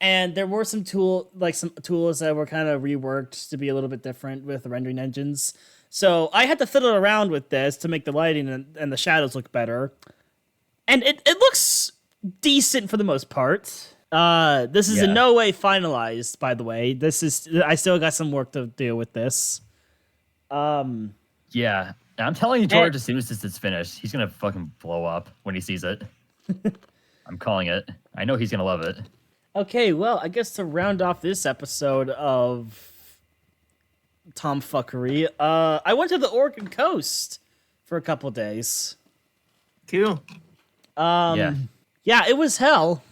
and there were some tools that were kind of reworked to be a little bit different with the rendering engines. So I had to fiddle around with this to make the lighting and the shadows look better. And it looks decent for the most part. This is in no way finalized, by the way. I still got some work to do with this. Yeah, and I'm telling you, George, as soon as this is finished, he's gonna fucking blow up when he sees it. I'm calling it. I know he's gonna love it. Okay, well, I guess to round off this episode of Tomfuckery, I went to the Oregon coast for a couple days. Cool. Yeah, it was hell.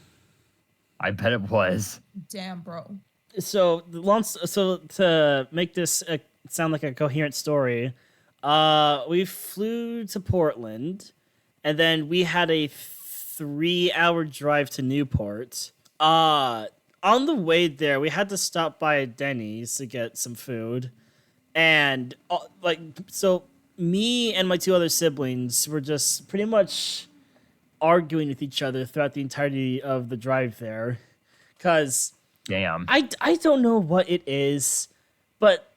I bet it was. Damn, bro. So to make this sound like a coherent story, we flew to Portland, and then we had a 3-hour drive to Newport. On the way there, we had to stop by a Denny's to get some food, and so me and my 2 other siblings were just pretty much arguing with each other throughout the entirety of the drive there, because Damn. I don't know what it is, but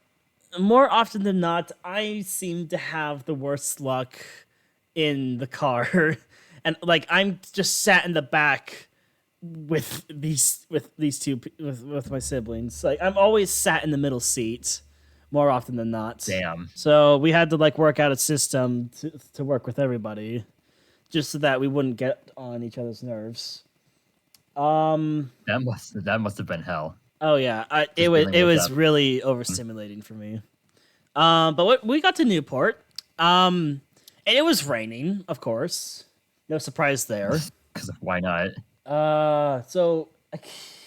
more often than not, I seem to have the worst luck in the car, and like I'm just sat in the back with with my siblings. Like I'm always sat in the middle seat more often than not. Damn. So we had to like work out a system to work with everybody, just so that we wouldn't get on each other's nerves. That must have been hell. Oh yeah, it was really overstimulating for me. But we got to Newport, and it was raining, of course. No surprise there. Because why not? So I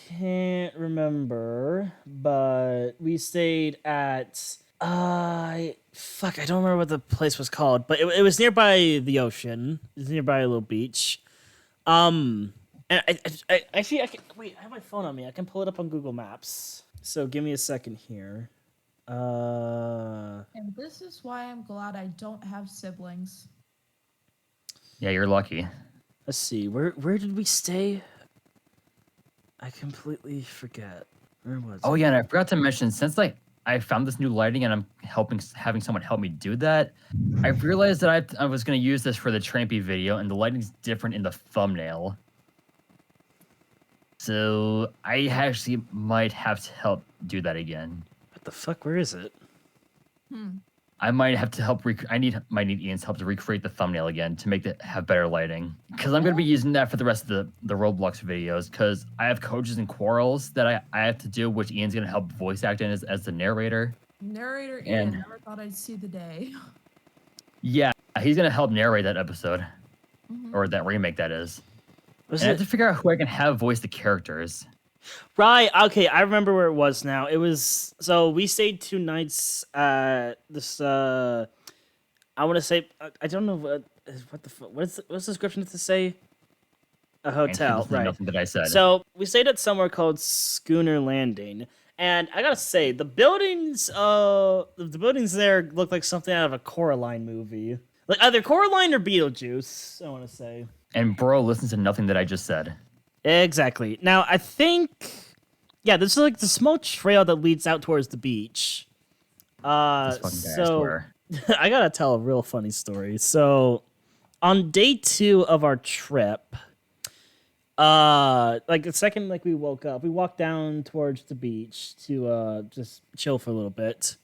can't remember, but we stayed at I don't remember what the place was called, but it was nearby the ocean. It was nearby a little beach. And I actually I have my phone on me. I can pull it up on Google Maps. So give me a second here. And this is why I'm glad I don't have siblings. Yeah, you're lucky. Let's see. Where did we stay? I completely forget. Where was Oh it? yeah, and I forgot to mention, since like I found this new lighting and I'm having someone help me do that, I realized that I was going to use this for the Trampy video, and the lighting's different in the thumbnail. So I actually might have to help do that again. What the fuck? Where is it? I might have to help. I need Ian's help to recreate the thumbnail again to make it have better lighting. Because I'm going to be using that for the rest of the Roblox videos. Because I have coaches and quarrels that I have to do, which Ian's going to help voice act in as the narrator. Narrator And- Ian, never thought I'd see the day. Yeah, he's going to help narrate that episode, or that remake that is. Was And I have it to figure out who I can have voice the characters. right? Okay, I remember where it was now. It was so we stayed 2 nights at this. I want to say I don't know what the fuck. What's the description to say? A hotel, And right? Nothing that I said. So we stayed at somewhere called Schooner Landing, and I gotta say the buildings there look like something out of a Coraline movie, like either Coraline or Beetlejuice. I want to say. And bro listens to nothing that I just said. Exactly. Now I think, yeah, this is like the small trail that leads out towards the beach. This fucking guy, I So swear. I gotta tell a real funny story. So on day 2 of our trip, like the second like we woke up, we walked down towards the beach to just chill for a little bit.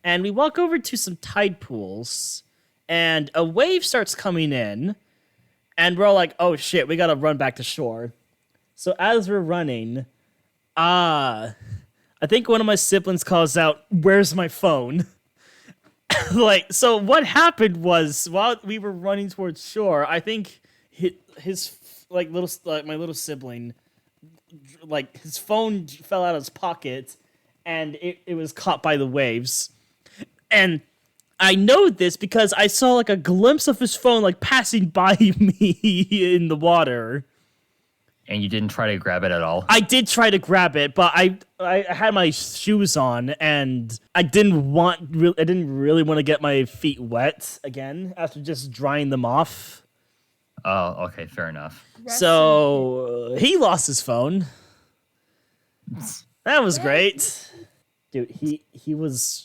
And we walk over to some tide pools, and a wave starts coming in, and we're all like, oh shit, we gotta run back to shore. So as we're running, I think one of my siblings calls out, "Where's my phone?" Like, so what happened was, while we were running towards shore, I think his like my little sibling, like his phone fell out of his pocket, and it was caught by the waves. And I know this because I saw like a glimpse of his phone like passing by me in the water. And you didn't try to grab it at all? I did try to grab it, but I had my shoes on, and I didn't really want to get my feet wet again after just drying them off. Oh, okay, fair enough. So he lost his phone. That was great, dude. He was.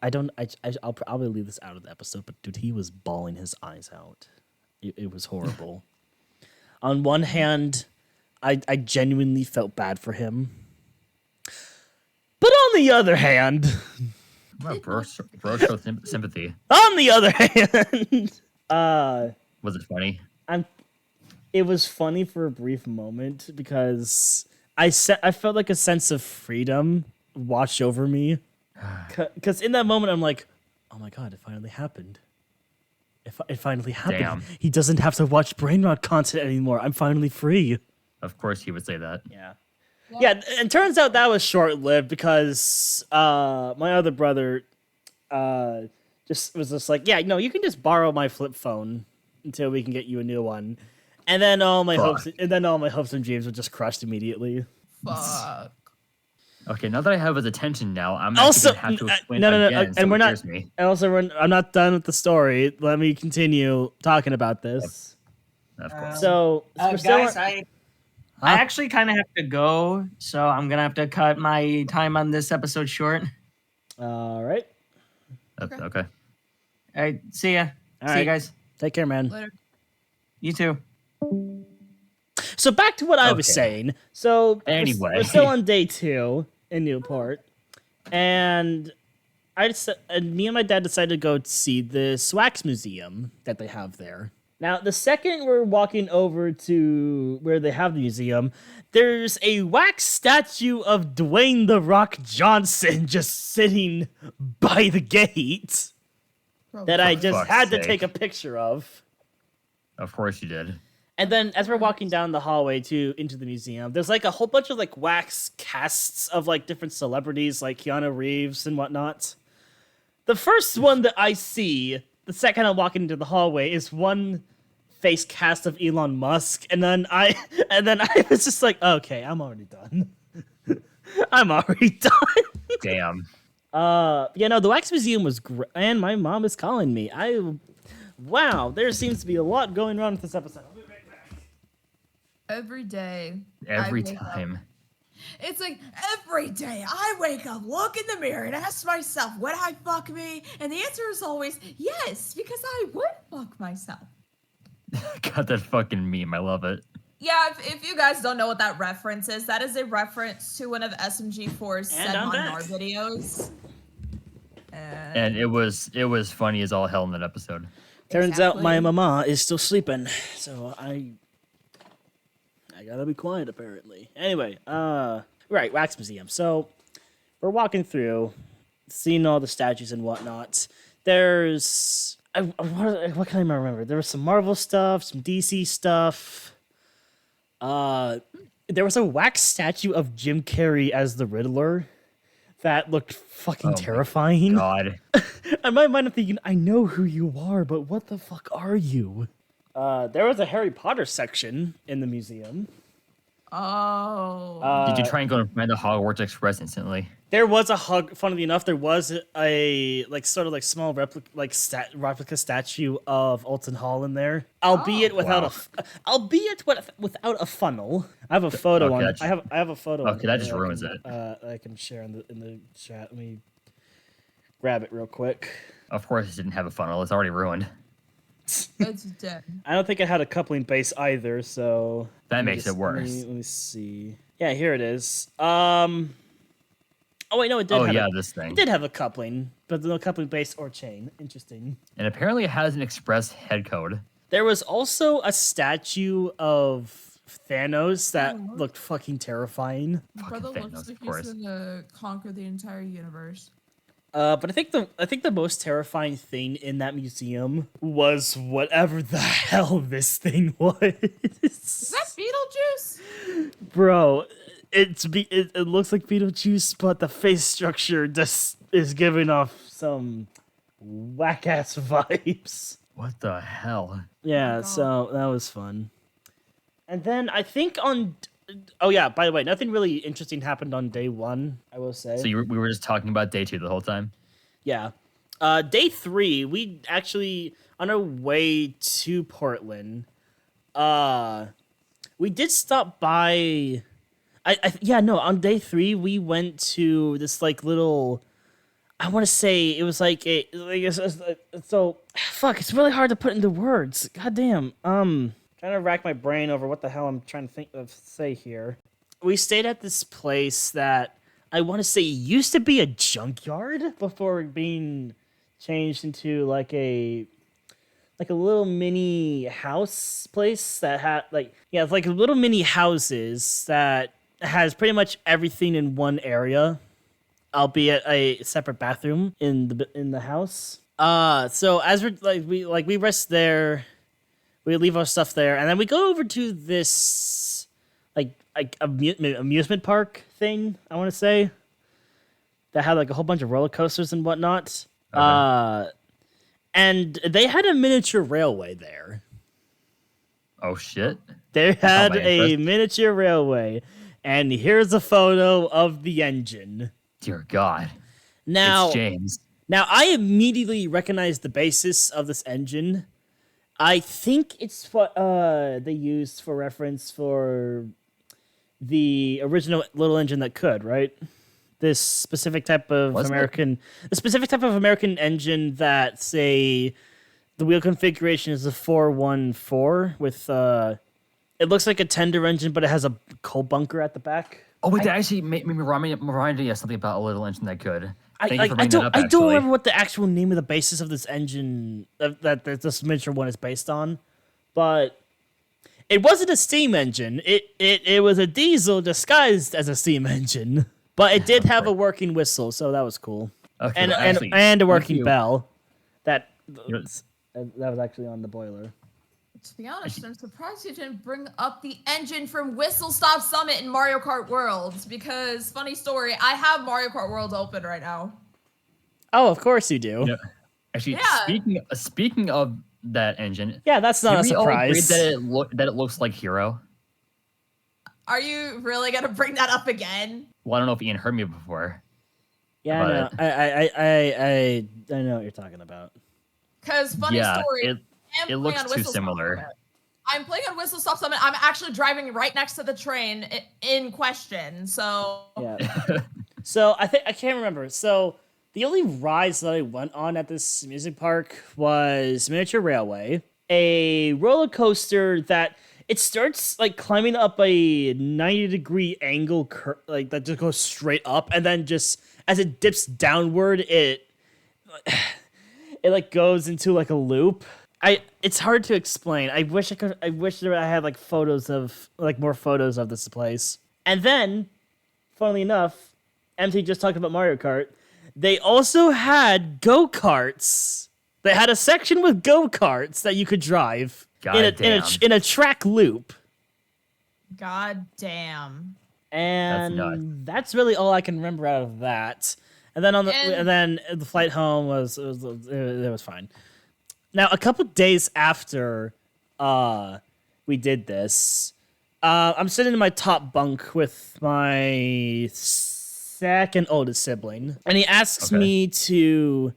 I'll probably leave this out of the episode, but dude, he was bawling his eyes out. It was horrible. On one hand, I genuinely felt bad for him. But on the other hand... Well, bro showed sympathy. On the other hand... Was it funny? It was funny for a brief moment because I felt like a sense of freedom wash over me. Because in that moment, I'm like, oh my god, it finally happened. It finally happened. Damn. He doesn't have to watch Brainrot content anymore. I'm finally free. Of course he would say that. Yeah. Yeah, and turns out that was short-lived because my other brother was like, yeah, no, you can just borrow my flip phone until we can get you a new one. And then all my hopes and dreams were just crushed immediately. Fuck. Okay, now that I have his attention now, I'm also gonna have to explain no, again. and we're not. Me. And also, I'm not done with the story. Let me continue talking about this. Of course. So, guys, I actually kind of have to go, so I'm gonna have to cut my time on this episode short. All right. Okay. All right, see ya. All see right. you guys. Take care, man. Later. You too. So back to what I was saying. So anyway, we're still on day 2 in Newport, and me and my dad decided to go see the wax museum that they have there. Now, the second we're walking over to where they have the museum, there's a wax statue of Dwayne "The Rock" Johnson just sitting by the gate that I just had to take a picture of. Of course you did. And then as we're walking down the hallway into the museum, there's like a whole bunch of like wax casts of like different celebrities like Keanu Reeves and whatnot. The first one that I see, the second I'm walking into the hallway, is one face cast of Elon Musk, and then I was just like, okay, I'm already done. I'm already done. Damn. The wax museum was great, and my mom is calling me. Wow, there seems to be a lot going on with this episode. Every day. Every time. It's like every day I wake up, look in the mirror, and ask myself, would I fuck me? And the answer is always yes, because I would fuck myself. Got that fucking meme. I love it. Yeah, if you guys don't know what that reference is, that is a reference to one of SMG4's Sedmon videos. And it was funny as all hell in that episode. Turns out my mama is still sleeping, so I gotta be quiet apparently. Anyway, right, wax museum. So we're walking through, seeing all the statues and whatnot. There's what can I remember? There was some Marvel stuff, some DC stuff. There was a wax statue of Jim Carrey as the Riddler that looked fucking terrifying. God. In my mind, I'm thinking, I know who you are, but what the fuck are you? There was a Harry Potter section in the museum. Oh. Did you try and go and find the Hogwarts Express instantly? There was funnily enough, there was a small replica statue of Alton Hall in there, albeit without a funnel. I have a photo on. I have a photo. Okay, that just ruins it. I can share in the chat. Let me grab it real quick. Of course, it didn't have a funnel. It's already ruined. It's dead. I don't think it had a coupling base either, so That makes it worse. Let me see. Yeah, here it is. Oh wait, no, it did. This thing. It did have a coupling, but no coupling base or chain. Interesting. And apparently, it has an express head code. There was also a statue of Thanos that looked fucking terrifying. Brother looks like he's gonna conquer the entire universe. But I think the most terrifying thing in that museum was whatever the hell this thing was. Is that Beetlejuice? Bro, it looks like Beetlejuice, but the face structure just is giving off some whack ass vibes. What the hell? Yeah, so that was fun. And then I think oh yeah, by the way, nothing really interesting happened on day 1, I will say. So we were just talking about day 2 the whole time? Yeah. Day 3, we actually, on our way to Portland, we did stop by, on day 3, we went to this, like, little, I want to say, it was like it's really hard to put into words. God damn. Trying to rack my brain over what the hell I'm trying to say here. We stayed at this place that I want to say used to be a junkyard before being changed into like a little mini house place that had it's like little mini houses that has pretty much everything in one area, albeit a separate bathroom in the house. So as we rest there. We leave our stuff there, and then we go over to this, amusement park thing, I want to say, that had, like, a whole bunch of roller coasters and whatnot. Okay. And they had a miniature railway there. Oh, shit. They had a miniature railway, and here's a photo of the engine. Dear God. Now, it's James. Now, I immediately recognized the basis of this engine. I think it's what they used for reference for the original Little Engine That Could, right? This specific type of American engine that, say, the wheel configuration is a 414 with it looks like a tender engine, but it has a coal bunker at the back. Oh wait, that actually made me remind you of something about a Little Engine That Could. I don't remember what the actual name of the basis of this engine that this miniature one is based on, but it wasn't a steam engine. It was a diesel disguised as a steam engine, but it did have a working whistle, so that was cool. Okay, and a working bell that was actually on the boiler. To be honest, I'm surprised you didn't bring up the engine from Whistle Stop Summit in Mario Kart World, because, funny story, I have Mario Kart World open right now. Oh, of course you do. Yeah. Actually, speaking of that engine, that's not a surprise. That it looks like Hero. Are you really gonna bring that up again? Well, I don't know if Ian heard me before. Yeah, I know what you're talking about. Because funny story. It looks too similar. I'm playing on Whistle Stop Summit. I'm actually driving right next to the train in question. So So I can't remember. So the only rides that I went on at this music park was Miniature Railway, a roller coaster that it starts like climbing up a 90-degree angle that just goes straight up, and then just as it dips downward, it like goes into like a loop. It's hard to explain. I wish that I had like more photos of this place. And then, funnily enough, MT just talked about Mario Kart. They also had go-karts. They had a section with go-karts that you could drive in a track loop. God damn. And that's really all I can remember out of that. And then the flight home was fine. Now, a couple days after we did this, I'm sitting in my top bunk with my second oldest sibling, and he asks me to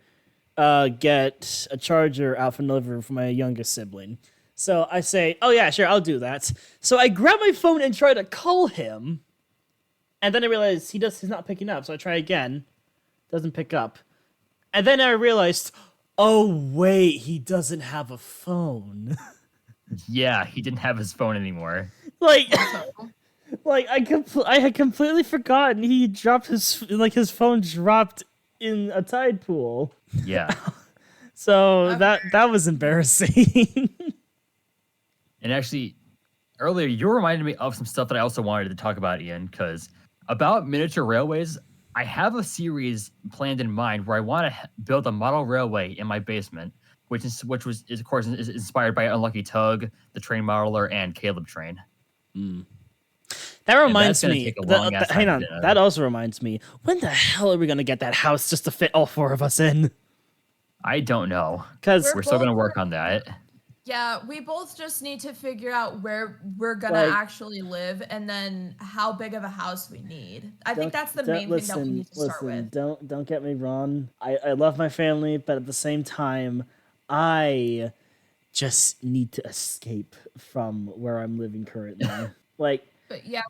get a charger out for delivery for my youngest sibling. So I say, oh yeah, sure, I'll do that. So I grab my phone and try to call him, and then I realize he's not picking up, so I try again. Doesn't pick up. And then I realized, Oh wait, he doesn't have a phone. Yeah, he didn't have his phone anymore. Like, I had completely forgotten he dropped his phone dropped in a tide pool. Yeah. So that was embarrassing. And actually, earlier you reminded me of some stuff that I also wanted to talk about, Ian, because about miniature railways, I have a series planned in mind where I want to build a model railway in my basement, which is of course inspired by Unlucky Tug, the Train Modeler, and Caleb Train. That reminds me. Take a long ass hang time on. to do. That also reminds me. When the hell are we gonna get that house just to fit all 4 of us in? I don't know. Because We're still gonna work on that. Yeah, we both just need to figure out where we're gonna actually live and then how big of a house we need. I think that's the main thing that we need to start with. Don't get me wrong. I love my family, but at the same time, I just need to escape from where I'm living currently. But yeah,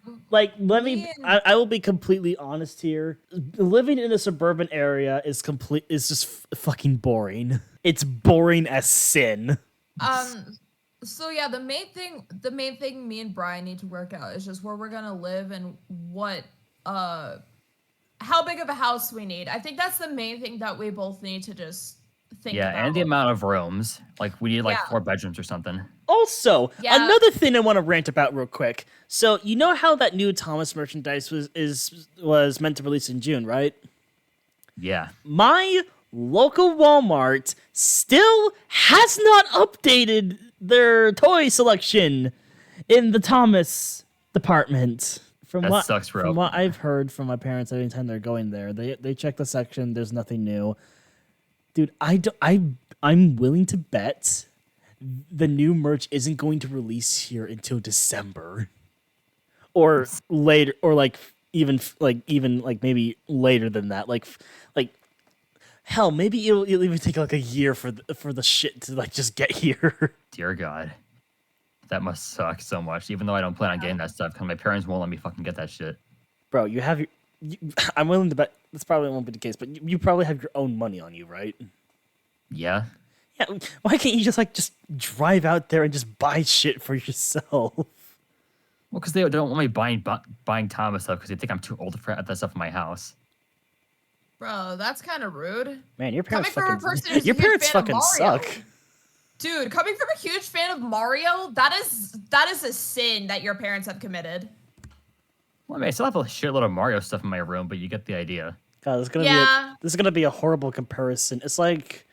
I will be completely honest here. Living in a suburban area is just fucking boring. It's boring as sin. So yeah, the main thing me and Brian need to work out is just where we're gonna live and how big of a house we need. I think that's the main thing that we both need to just think about. Yeah, and the amount of rooms. Like we need 4 bedrooms or something. Also, another thing I want to rant about real quick. So you know how that new Thomas merchandise was meant to release in June, right? Yeah. My local Walmart still has not updated their toy selection in the Thomas department. From what I've heard from my parents, anytime they're going there, they check the section. There's nothing new, dude. I'm willing to bet the new merch isn't going to release here until December, or later, or even maybe later than that. Like hell, maybe it'll even take a year for the shit to just get here. Dear God, that must suck so much. Even though I don't plan on getting that stuff, because my parents won't let me fucking get that shit. Bro, you have I'm willing to bet this probably won't be the case, but you probably have your own money on you, right? Yeah. Yeah. Why can't you just drive out there and just buy shit for yourself? Well, because they don't want me buying Thomas stuff because they think I'm too old to have that stuff in my house. Bro, that's kind of rude. Man, your parents fucking suck. Dude, coming from a huge fan of Mario, that is a sin that your parents have committed. Well, I mean, I still have a shitload of Mario stuff in my room, but you get the idea. God, this is gonna be a horrible comparison. It's like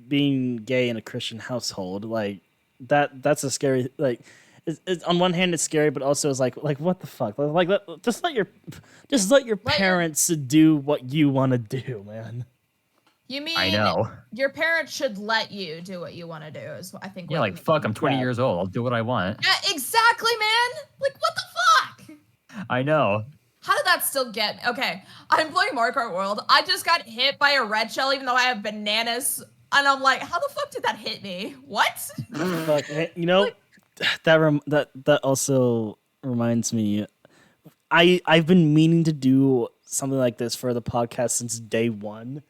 being gay in a Christian household. Like that's a scary it's on one hand it's scary, but also it's like what the fuck? Just let your parents do what you want to do, man. You mean I know. Your parents should let you do what you want to do, is what I think. Yeah, fuck, I'm 20 years old. I'll do what I want. Yeah, exactly, man. What the fuck? I know. How did that still get me? Okay, I'm playing Mario Kart World. I just got hit by a red shell, even though I have bananas. And I'm like, how the fuck did that hit me? What? Fuck, you know, that also reminds me. I've been meaning to do something like this for the podcast since day one.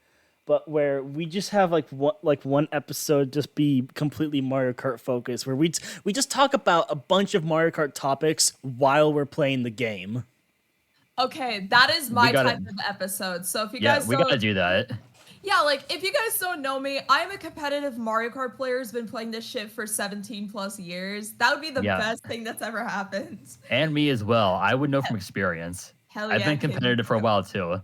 But where we just have one episode just be completely Mario Kart focused, where we just talk about a bunch of Mario Kart topics while we're playing the game. Okay, that is my type of episode. So if you guys we gotta do that. Yeah, if you guys don't know me, I'm a competitive Mario Kart player who's been playing this shit for 17 plus years. That would be the best thing that's ever happened. And me as well. I would know from experience. Hell yeah, I've been competitive for a while too.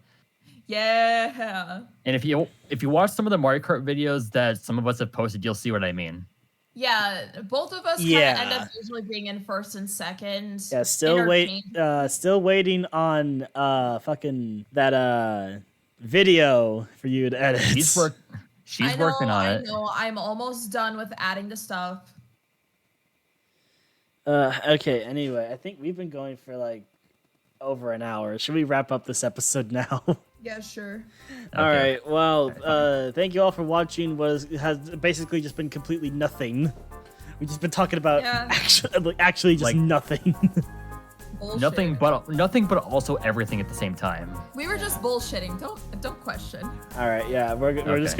Yeah. And if you watch some of the Mario Kart videos that some of us have posted, you'll see what I mean. Yeah, both of us kind of end up usually being in first and second. Yeah, still waiting on fucking that video for you to edit. She's working on it. I know. I'm almost done with adding the stuff. Okay, anyway, I think we've been going for over an hour. Should we wrap up this episode now? Yeah, sure. Okay. All right. Well, thank you all for watching. Has basically just been completely nothing. We've just been talking about actually just nothing. bullshitting. Nothing but also everything at the same time. We were just bullshitting. Don't question. All right, yeah, we're just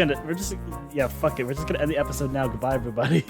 fuck it. We're just gonna end the episode now. Goodbye, everybody.